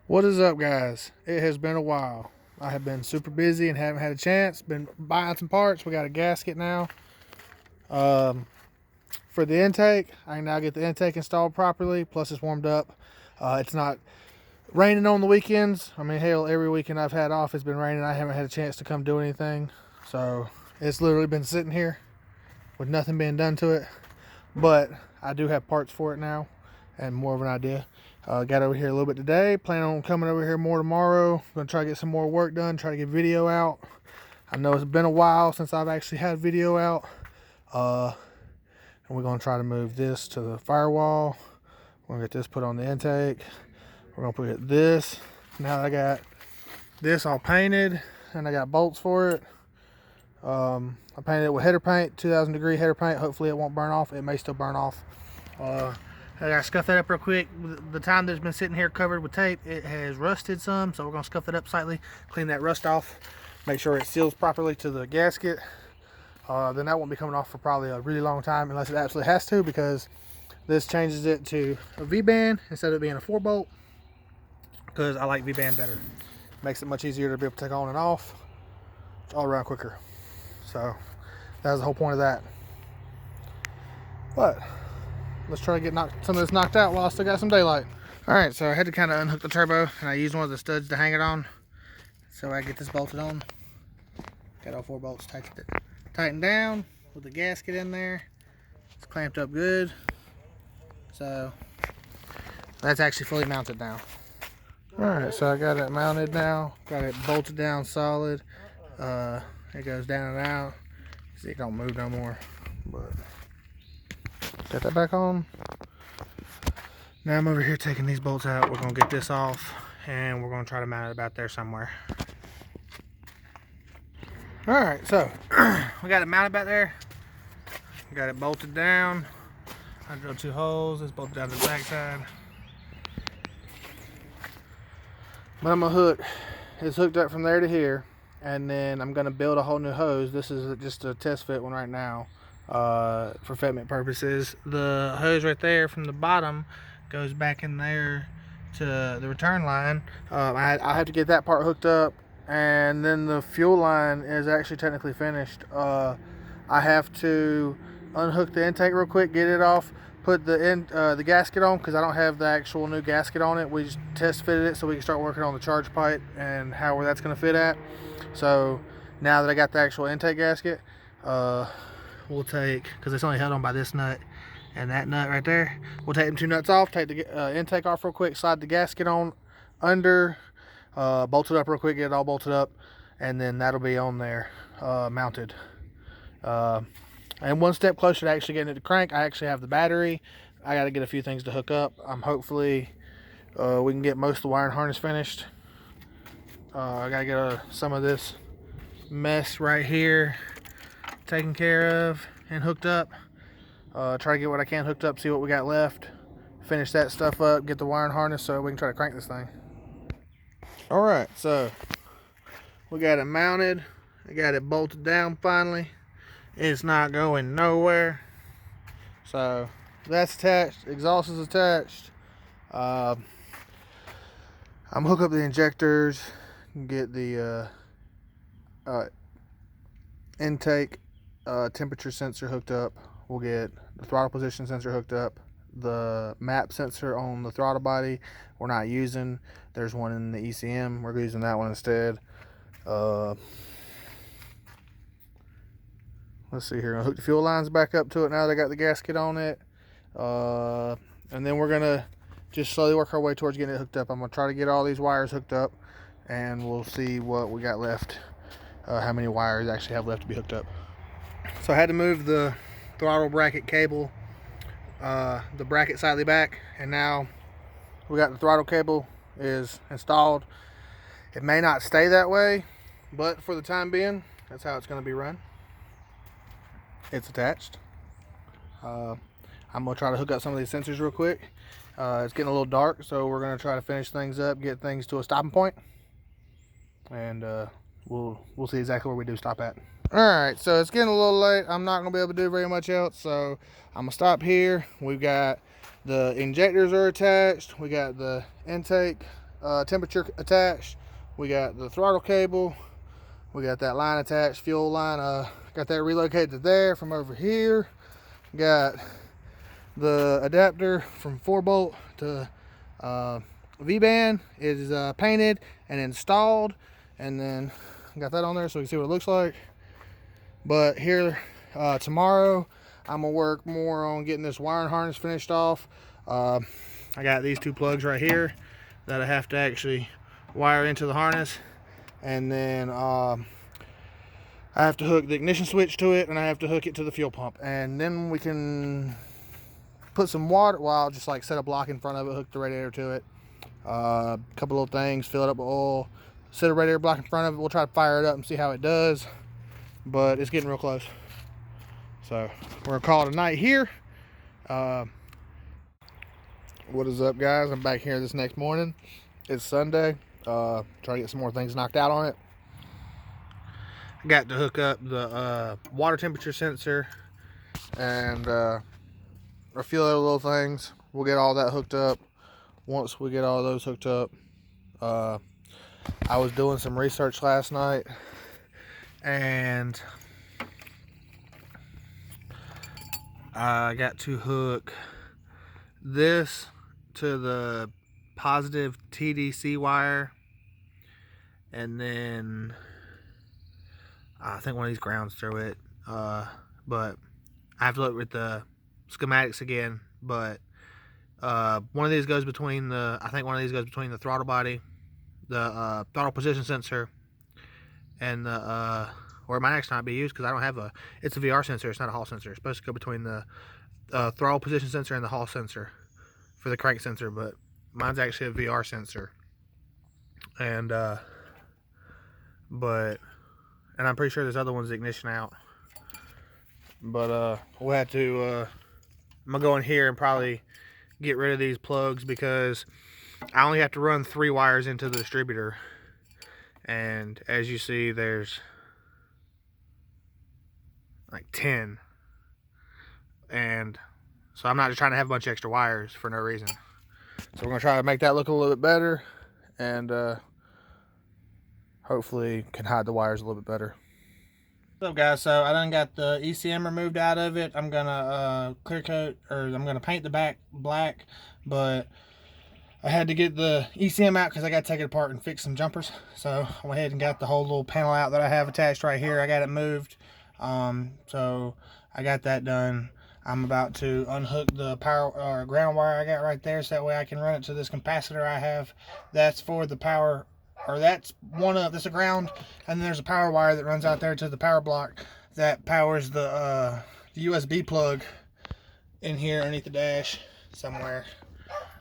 What is up, guys? It has been a while. I have been super busy and haven't had a chance. Been buying some parts. We got a gasket now. Um, for the intake, I can now get the intake installed properly. Plus, it's warmed up. It's not raining on the weekends. I mean, hell, every weekend I've had off, it's been raining. I haven't had a chance to come do anything. So it's literally been sitting here with nothing being done to it. But I do have parts for it now and more of an idea. Got over here a little bit today. Plan on coming over here more tomorrow. Gonna try to get some more work done. Try to get video out. I know it's been a while since I've actually had video out. And we're gonna try to move this to the firewall. We're gonna get this put on the intake. We're gonna put this. Now that I got this all painted and I got bolts for it. I painted it with header paint, 2000 degree header paint. Hopefully it won't burn off. It may still burn off. I gotta scuff that up real quick. The time that it's been sitting here covered with tape, it has rusted some, so we're gonna scuff it up slightly, clean that rust off, make sure it seals properly to the gasket. Then that won't be coming off for probably a really long time, unless it absolutely has to, because this changes it to a V-band instead of it being a 4-bolt, because I like V-band better. Makes it much easier to be able to take on and off. It's all around quicker. So that was the whole point of that. But let's try to get some of this knocked out while I still got some daylight. All right, so I had to kind of unhook the turbo, and I used one of the studs to hang it on, so I get this bolted on. Got all 4 bolts tightened down with the gasket in there. It's clamped up good, so that's actually fully mounted now. All right, so I got it mounted now. Got it bolted down solid. It goes down and out. See, it don't move no more, but got that back on. Now I'm over here taking these bolts out. We're gonna get this off and we're gonna try to mount it about there somewhere. All right, so we got it mounted back there. Got it bolted down. I drilled 2 holes. It's bolted down to the back side. But I'm gonna hook. It's hooked up from there to here, and then I'm gonna build a whole new hose. This is just a test fit one right now, for fitment purposes. The hose right there from the bottom goes back in there to the return line. I have to get that part hooked up, and then the fuel line is actually technically finished. I have to unhook the intake real quick, get it off, put the gasket on, because I don't have the actual new gasket on it. We just test fitted it so we can start working on the charge pipe and how that's going to fit at. So now that I got the actual intake gasket, we'll take, because it's only held on by this nut and that nut right there, we'll take them 2 nuts off, take the intake off real quick, slide the gasket on under, bolt it up real quick, get it all bolted up, and then that'll be on there, mounted. And one step closer to actually getting it to crank, I actually have the battery. I got to get a few things to hook up. Hopefully we can get most of the wiring harness finished. I got to get some of this mess right here taken care of and hooked up. Try to get what I can hooked up, see what we got left, finish that stuff up, get the wiring harness so we can try to crank this thing. All right, so we got it mounted. I got it bolted down finally. It's not going nowhere. So that's attached. Exhaust is attached. I'm hook up the injectors, get the intake temperature sensor hooked up. We'll get the throttle position sensor hooked up. The map sensor on the throttle body we're not using. There's one in the ECM. We're using that one instead. Let's see here. I'll hook the fuel lines back up to it now that I got the gasket on it. And then we're gonna just slowly work our way towards getting it hooked up. I'm gonna try to get all these wires hooked up, and we'll see what we got left. How many wires actually have left to be hooked up. So I had to move the throttle bracket cable, the bracket slightly back, and now we got the throttle cable is installed. It may not stay that way, but for the time being, that's how it's going to be run. It's attached. I'm going to try to hook up some of these sensors real quick. It's getting a little dark, so we're going to try to finish things up, get things to a stopping point, and we'll see exactly where we do stop at. Alright, so it's getting a little late. I'm not going to be able to do very much else, so I'm going to stop here. We've got the injectors are attached. We got the intake temperature attached. We got the throttle cable. We got that line attached, fuel line. Got that relocated to there from over here. Got the adapter from 4-bolt to V-band is painted and installed, and then got that on there so we can see what it looks like. But here tomorrow I'm gonna work more on getting this wiring harness finished off. I got these 2 plugs right here that I have to actually wire into the harness, and then I have to hook the ignition switch to it, and I have to hook it to the fuel pump, and then we can put some water. Well, I'll just like set a block in front of it, hook the radiator to it, a couple little things, fill it up with oil, set a radiator block in front of it. We'll try to fire it up and see how it does, but it's getting real close. So we're gonna call it a night here. What is up, guys? I'm back here this next morning. It's Sunday. Trying to get some more things knocked out on it. I got to hook up the water temperature sensor and a few other little things. We'll get all that hooked up. Once we get all those hooked up, I was doing some research last night, and I got to hook this to the positive TDC wire, and then I think one of these grounds through it, but I have to look with the schematics again. But one of these goes between the, I think one of these goes between the throttle body, the throttle position sensor, and the or it might actually not be used because I don't have a, it's a VR sensor, it's not a Hall sensor. It's supposed to go between the throttle position sensor and the Hall sensor for the crank sensor, but mine's actually a VR sensor. And and I'm pretty sure this other one's ignition out. But we'll have to I'm gonna go in here and probably get rid of these plugs because I only have to run 3 wires into the distributor, and as you see there's like 10, and so I'm not just trying to have a bunch of extra wires for no reason. So we're gonna try to make that look a little bit better, and hopefully can hide the wires a little bit better. What's up, guys? So I done got the ECM removed out of it. I'm gonna clear coat, or I'm gonna paint the back black, but I had to get the ECM out because I got to take it apart and fix some jumpers. So I went ahead and got the whole little panel out that I have attached right here. I got it moved. So I got that done. I'm about to unhook the power or ground wire I got right there, so that way I can run it to this capacitor I have. That's for the power, or that's one of, that's a ground, and then there's a power wire that runs out there to the power block that powers the USB plug in here underneath the dash somewhere.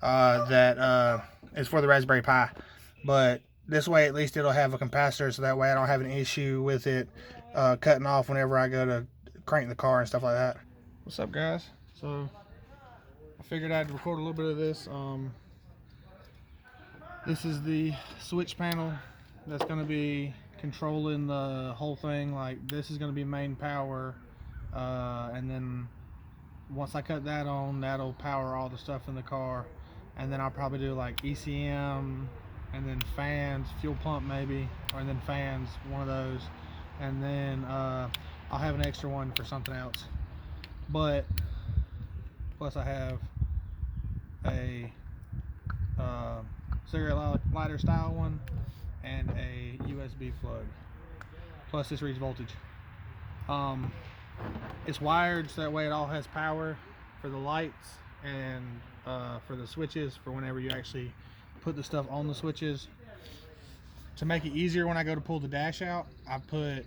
That is for the Raspberry Pi, but this way at least it'll have a capacitor, so that way I don't have an issue with it cutting off whenever I go to crank the car and stuff like that. What's up, guys? So I figured I'd record a little bit of this. This is the switch panel that's going to be controlling the whole thing. Like, this is going to be main power, and then once I cut that on, that'll power all the stuff in the car. And then I'll probably do like ECM, and then fans, fuel pump maybe, or then fans, one of those. And then I'll have an extra one for something else. But plus I have a cigarette lighter style one and a USB plug. Plus this reads voltage. It's wired so that way it all has power for the lights and for the switches for whenever you actually put the stuff on the switches. To make it easier when I go to pull the dash out, I put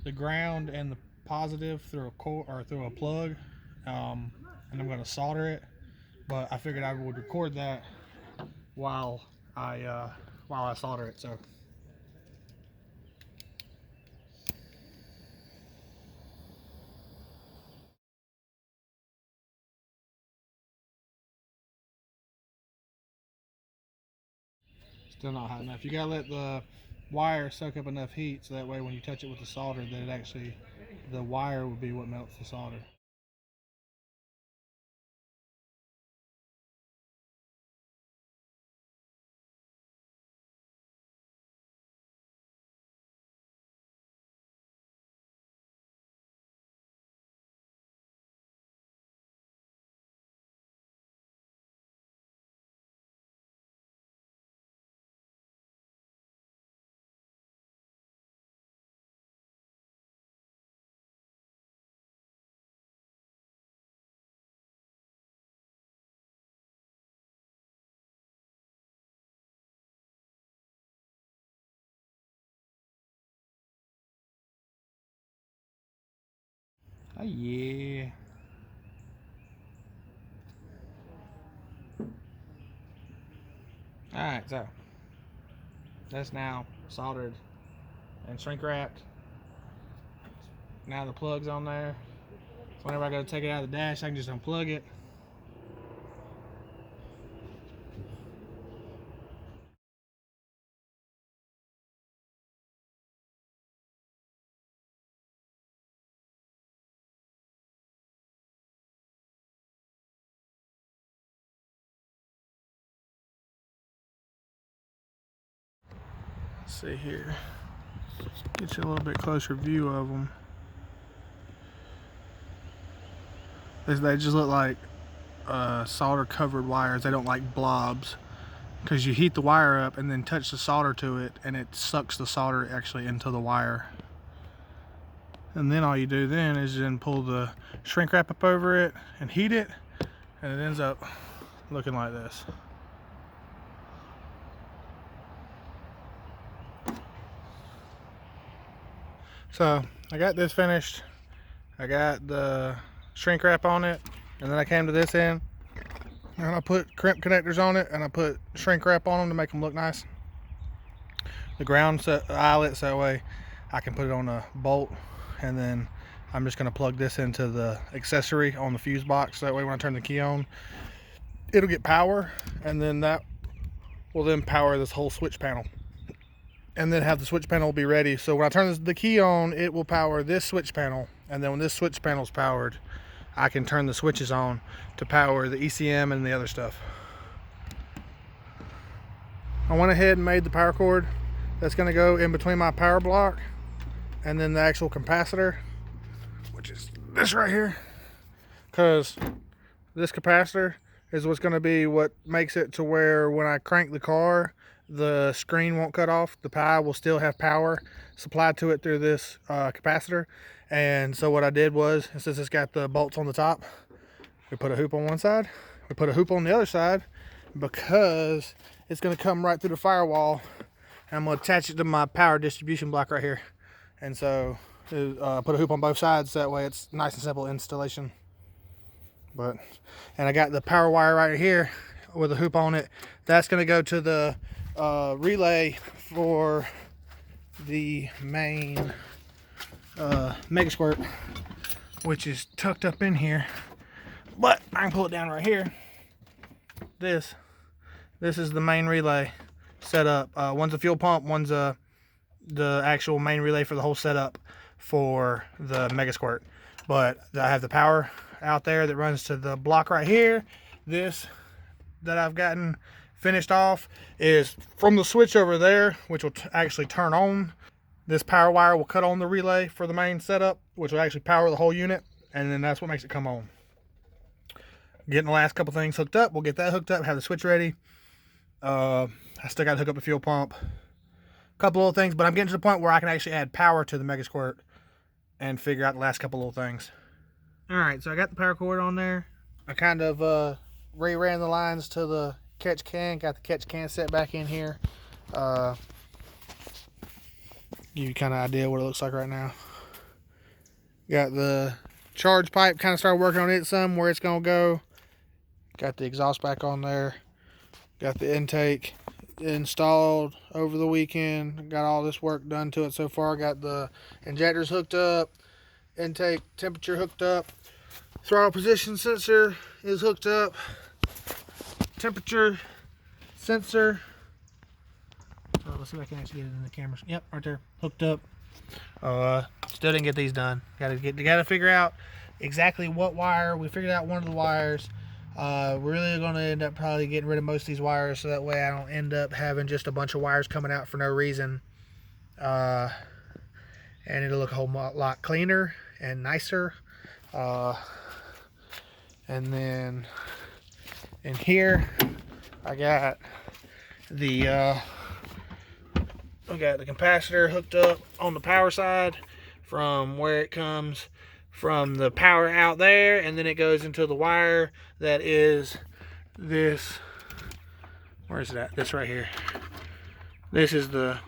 the ground and the positive through a cord or through a plug, and I'm going to solder it. But I figured I would record that while I solder it. So. Still not hot enough. You gotta let the wire soak up enough heat so that way when you touch it with the solder, that it actually, the wire will be what melts the solder. Oh yeah. Alright, so that's now soldered and shrink wrapped. Now the plug's on there. So whenever I go to take it out of the dash, I can just unplug it. Let's see here. Get you a little bit closer view of them. They just look like solder covered wires. They don't like blobs, because you heat the wire up and then touch the solder to it and it sucks the solder actually into the wire. And then all you do then is then pull the shrink wrap up over it and heat it, and it ends up looking like this. So I got this finished. I got the shrink wrap on it, and then I came to this end and I put crimp connectors on it and I put shrink wrap on them to make them look nice. The ground eyelet, so that way I can put it on a bolt, and then I'm just going to plug this into the accessory on the fuse box, so that way when I turn the key on, it'll get power, and then that will then power this whole switch panel, and then have the switch panel be ready. So when I turn the key on, it will power this switch panel, and then when this switch panel is powered, I can turn the switches on to power the ECM and the other stuff. I went ahead and made the power cord that's going to go in between my power block and then the actual capacitor, which is this right here, because this capacitor is what's going to be what makes it to where when I crank the car, the screen won't cut off. The Pi will still have power supplied to it through this capacitor. And so what I did was, since it's got the bolts on the top, we put a hoop on one side, we put a hoop on the other side, because it's going to come right through the firewall, and I'm going to attach it to my power distribution block right here. And so put a hoop on both sides, so that way it's nice and simple installation. And I got the power wire right here with a hoop on it. That's going to go to the relay for the main Mega Squirt, which is tucked up in here, but I can pull it down right here. This is the main relay setup. One's a fuel pump, one's the actual main relay for the whole setup for the Mega Squirt. But I have the power out there that runs to the block right here. This that I've gotten finished off is from the switch over there, which will actually turn on. This power wire will cut on the relay for the main setup, which will actually power the whole unit, and then that's what makes it come on. Getting the last couple things hooked up. We'll get that hooked up, have the switch ready. I still got to hook up the fuel pump. A couple little things, but I'm getting to the point where I can actually add power to the Mega Squirt and figure out the last couple little things. Alright, so I got the power cord on there. I kind of re-ran the lines to the catch can, got the catch can set back in here. Give you kind of idea what it looks like right now. Got the charge pipe, kind of started working on it some, where it's going to go. Got the exhaust back on there. Got the intake installed over the weekend. Got all this work done to it so far. Got the injectors hooked up. Intake temperature hooked up. Throttle position sensor is hooked up. Temperature sensor. Oh, let's see if I can actually get it in the camera. Yep, right there, hooked up. Still didn't get these done. Gotta figure out exactly what wire. We figured out one of the wires. We're really gonna end up probably getting rid of most of these wires, so that way I don't end up having just a bunch of wires coming out for no reason. And it'll look a whole lot cleaner and nicer. And then in here, I got the capacitor hooked up on the power side from where it comes from the power out there, and then it goes into the wire that is this. Where is it at? This right here. This is the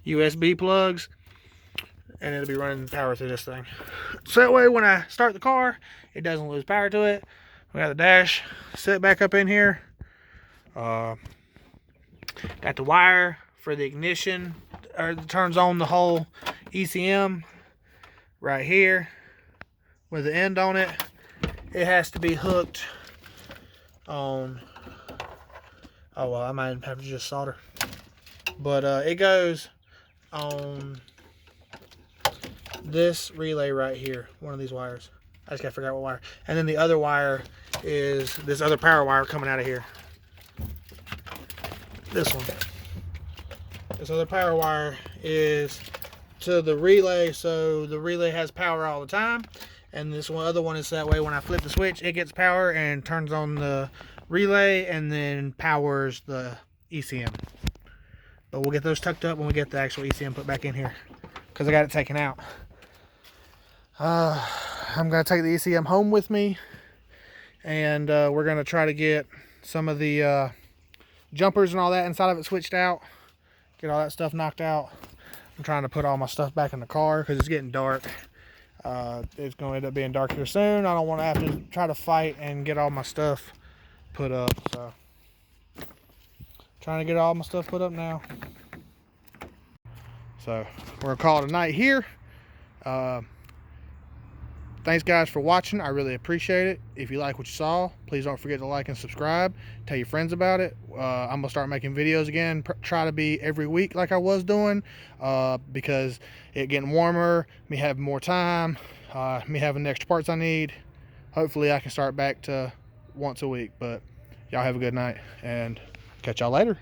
USB plugs, and it'll be running power through this thing. So that way when I start the car, it doesn't lose power to it. We got the dash set back up in here. Got the wire for the ignition, or turns on the whole ECM right here with the end on it. It has to be hooked on, oh well, I might have to just solder, but it goes on this relay right here, one of these wires. I just gotta figure out what wire. And then the other wire is this other power wire coming out of here. This one. This other power wire is to the relay, so the relay has power all the time. And this other one is that way when I flip the switch, it gets power and turns on the relay and then powers the ECM. But we'll get those tucked up when we get the actual ECM put back in here, because I got it taken out. I'm going to take the ECM home with me, and we're going to try to get some of the jumpers and all that inside of it switched out, get all that stuff knocked out. I'm trying to put all my stuff back in the car because it's getting dark. It's going to end up being dark here soon. I don't want to have to try to fight and get all my stuff put up. So, trying to get all my stuff put up now. So, we're going to call it a night here. Thanks guys for watching. I really appreciate it. If you like what you saw, please don't forget to like and subscribe. Tell your friends about it. I'm gonna start making videos again. Try to be every week like I was doing, because it getting warmer, me having more time, me having the extra parts I need. Hopefully I can start back to once a week. But y'all have a good night and catch y'all later.